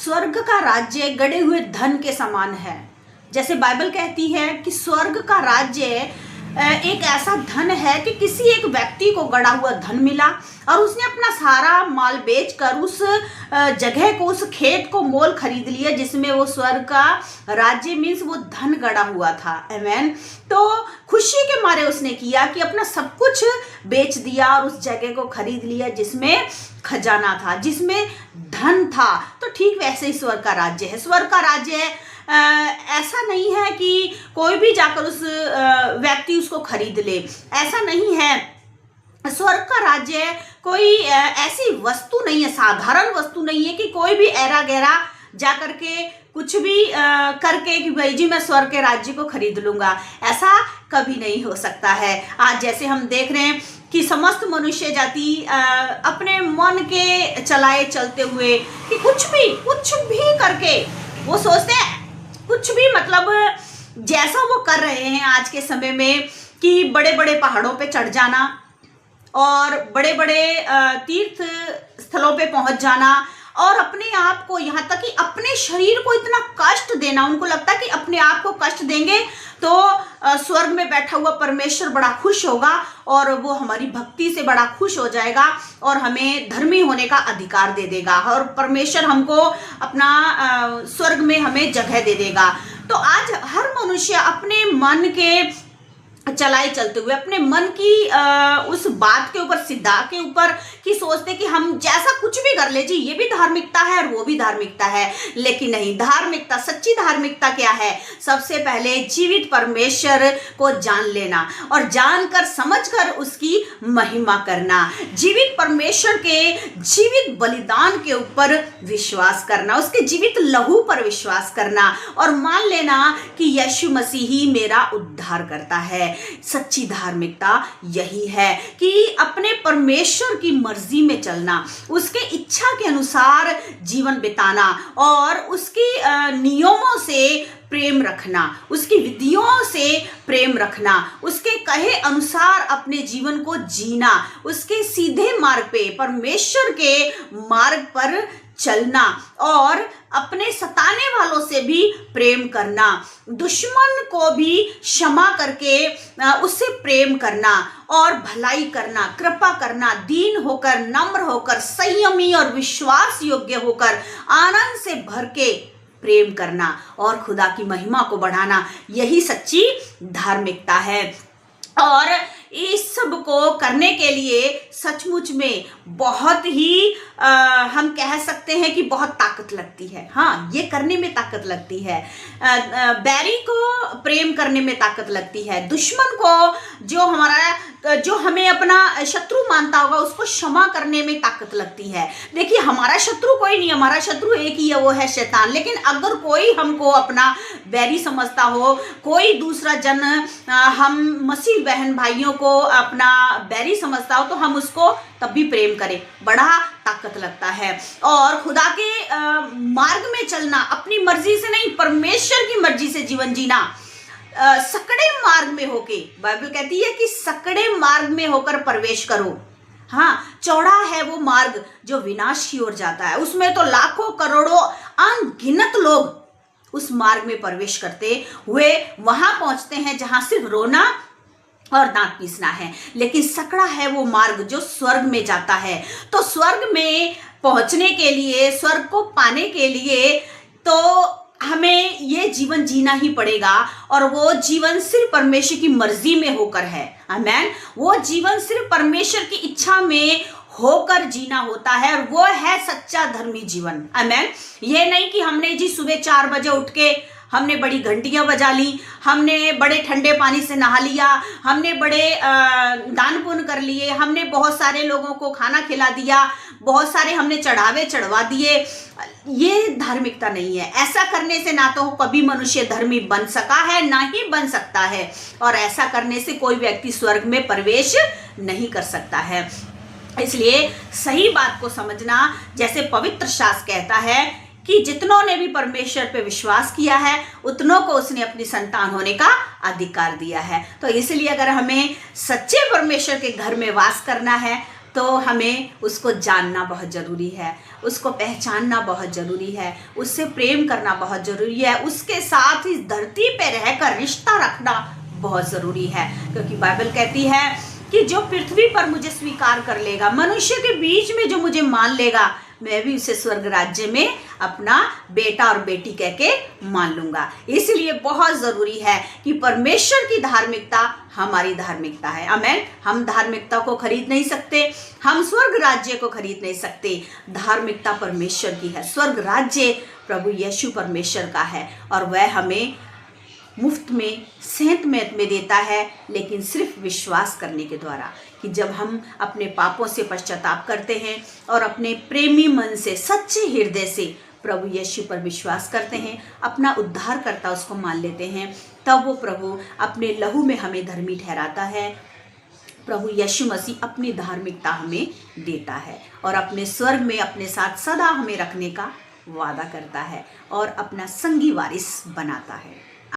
स्वर्ग का राज्य गड़े हुए धन के समान है। जैसे बाइबल कहती है कि स्वर्ग का राज्य एक ऐसा धन है कि किसी एक व्यक्ति को गड़ा हुआ धन मिला और उसने अपना सारा माल बेचकर उस जगह को, उस खेत को मोल खरीद लिया जिसमें वो स्वर्ग का राज्य मीन्स वो धन गड़ा हुआ था। आमेन। तो खुशी के मारे उसने किया कि अपना सब कुछ बेच दिया और उस जगह को खरीद लिया जिसमें खजाना था, जिसमें धन था। तो ठीक वैसे ही स्वर्ग का राज्य है। स्वर्ग का राज्य ऐसा नहीं है कि कोई भी जाकर उस व्यक्ति उसको खरीद ले, ऐसा नहीं है। स्वर्ग का राज्य कोई ऐसी वस्तु नहीं है, साधारण वस्तु नहीं है कि कोई भी ऐरा गैरा जाकर के कुछ भी करके कि भाई जी मैं स्वर्ग के राज्य को खरीद लूंगा, ऐसा कभी नहीं हो सकता है। आज जैसे हम देख रहे हैं कि समस्त मनुष्य जाति अपने मन के चलाए चलते हुए कि कुछ भी करके वो सोचते हैं, कुछ भी मतलब जैसा वो कर रहे हैं आज के समय में कि बड़े बड़े पहाड़ों पे चढ़ जाना और बड़े बड़े तीर्थ स्थलों पे पहुंच जाना और अपने आप को, यहाँ तक कि अपने शरीर को इतना कष्ट देना। उनको लगता है कि अपने आप को कष्ट देंगे तो स्वर्ग में बैठा हुआ परमेश्वर बड़ा खुश होगा और वो हमारी भक्ति से बड़ा खुश हो जाएगा और हमें धर्मी होने का अधिकार दे देगा और परमेश्वर हमको अपना स्वर्ग में हमें जगह दे देगा। तो आज हर मनुष्य अपने मन के चलाए चलते हुए अपने मन की उस बात के ऊपर, सिद्धांत के ऊपर कि सोचते कि हम जैसा कुछ भी कर ले जी, ये भी धार्मिकता है और वो भी धार्मिकता है। लेकिन नहीं, धार्मिकता, सच्ची धार्मिकता क्या है? सबसे पहले जीवित परमेश्वर को जान लेना और जानकर समझकर उसकी महिमा करना, जीवित परमेश्वर के जीवित बलिदान के ऊपर विश्वास करना, उसके जीवित लहू पर विश्वास करना और मान लेना कि यीशु मसीह ही मेरा उद्धार करता है। सच्ची धार्मिकता यही है कि अपने परमेश्वर की मर्जी में चलना, उसके इच्छा के अनुसार जीवन बिताना और उसके नियमों से प्रेम रखना, उसकी विधियों से प्रेम रखना, उसके कहे अनुसार अपने जीवन को जीना, उसके सीधे मार्ग पे, परमेश्वर के मार्ग पर चलना और अपने सताने वालों से भी प्रेम करना, दुश्मन को भी क्षमा करके उससे प्रेम करना और भलाई करना, कृपा करना, दीन होकर, नम्र होकर, संयमी और विश्वास योग्य होकर, आनंद से भर के प्रेम करना और खुदा की महिमा को बढ़ाना, यही सच्ची धार्मिकता है। और इस सब को करने के लिए सचमुच में बहुत ही हम कह सकते हैं कि बहुत ताकत लगती है। हाँ, ये करने में ताकत लगती है। बैरी को प्रेम करने में ताकत लगती है। दुश्मन को, जो हमें अपना शत्रु मानता होगा, उसको क्षमा करने में ताकत लगती है। देखिए, हमारा शत्रु कोई नहीं, हमारा शत्रु एक ही है, वो है शैतान। लेकिन अगर कोई हमको अपना बैरी समझता हो, कोई दूसरा जन हम मसीह बहन भाइयों को अपना बैरी समझता हो, तो हम उसको तब भी प्रेम करें, बड़ा ताकत लगता है। और खुदा के मार्ग में चलना, अपनी मर्जी से नहीं, परमेश्वर की मर्जी से जीवन जीना, सकड़े मार्ग में होके, बाइबल कहती है कि सकड़े मार्ग में होकर प्रवेश करो। हाँ, चौड़ा है वो मार्ग जो विनाश की ओर जाता है, उसमें तो लाखों करोड़ों अनगिनत लोग उस मार्ग में प्रवेश करते हुए वहां पहुंचते हैं जहां सिर्फ रोना और दांत पीसना है। लेकिन सकड़ा है वो मार्ग जो स्वर्ग में जाता है। तो स्वर्ग में पहुंचने के लिए, स्वर्ग को पाने के लिए तो हमें ये जीवन जीना ही पड़ेगा और वो जीवन सिर्फ परमेश्वर की मर्जी में होकर है। आमेन। वो जीवन सिर्फ परमेश्वर की इच्छा में होकर जीना होता है और वो है सच्चा धर्मी जीवन। आमेन। ये नहीं कि हमने जी सुबह 4 बजे उठ के हमने बड़ी घंटियां बजा ली, हमने बड़े ठंडे पानी से नहा लिया, हमने बड़े दान पुण्य कर लिए, हमने बहुत सारे लोगों को खाना खिला दिया, बहुत सारे हमने चढ़ावे चढ़वा दिए। ये धार्मिकता नहीं है। ऐसा करने से ना तो कभी मनुष्य धर्मी बन सका है, ना ही बन सकता है। और ऐसा करने से कोई व्यक्ति स्वर्ग में प्रवेश नहीं कर सकता है। इसलिए सही बात को समझना, जैसे पवित्र शास्त्र कहता है कि जितनों ने भी परमेश्वर पे विश्वास किया है उतनों को उसने अपनी संतान होने का अधिकार दिया है। तो इसलिए अगर हमें सच्चे परमेश्वर के घर में वास करना है, तो हमें उसको जानना बहुत ज़रूरी है, उसको पहचानना बहुत ज़रूरी है, उससे प्रेम करना बहुत ज़रूरी है, उसके साथ इस धरती पे रहकर रिश्ता रखना बहुत ज़रूरी है। क्योंकि बाइबल कहती है कि जो पृथ्वी पर मुझे स्वीकार कर लेगा, मनुष्य के बीच में जो मुझे मान लेगा, मैं भी उसे स्वर्ग राज्य में अपना बेटा और बेटी कह के मान लूंगा। इसलिए बहुत ज़रूरी है कि परमेश्वर की धार्मिकता हमारी धार्मिकता है। आमेन। हम धार्मिकता को खरीद नहीं सकते, हम स्वर्ग राज्य को खरीद नहीं सकते। धार्मिकता परमेश्वर की है, स्वर्ग राज्य प्रभु यीशु परमेश्वर का है, और वह हमें मुफ्त में सेंत में देता है, लेकिन सिर्फ विश्वास करने के द्वारा। कि जब हम अपने पापों से पश्चाताप करते हैं और अपने प्रेमी मन से, सच्चे हृदय से प्रभु यीशु पर विश्वास करते हैं, अपना उद्धारकर्ता उसको मान लेते हैं, तब वो प्रभु अपने लहू में हमें धर्मी ठहराता है। प्रभु यीशु मसीह अपनी धार्मिकता हमें देता है और अपने स्वर्ग में अपने साथ सदा हमें रखने का वादा करता है और अपना संगी वारिस बनाता है।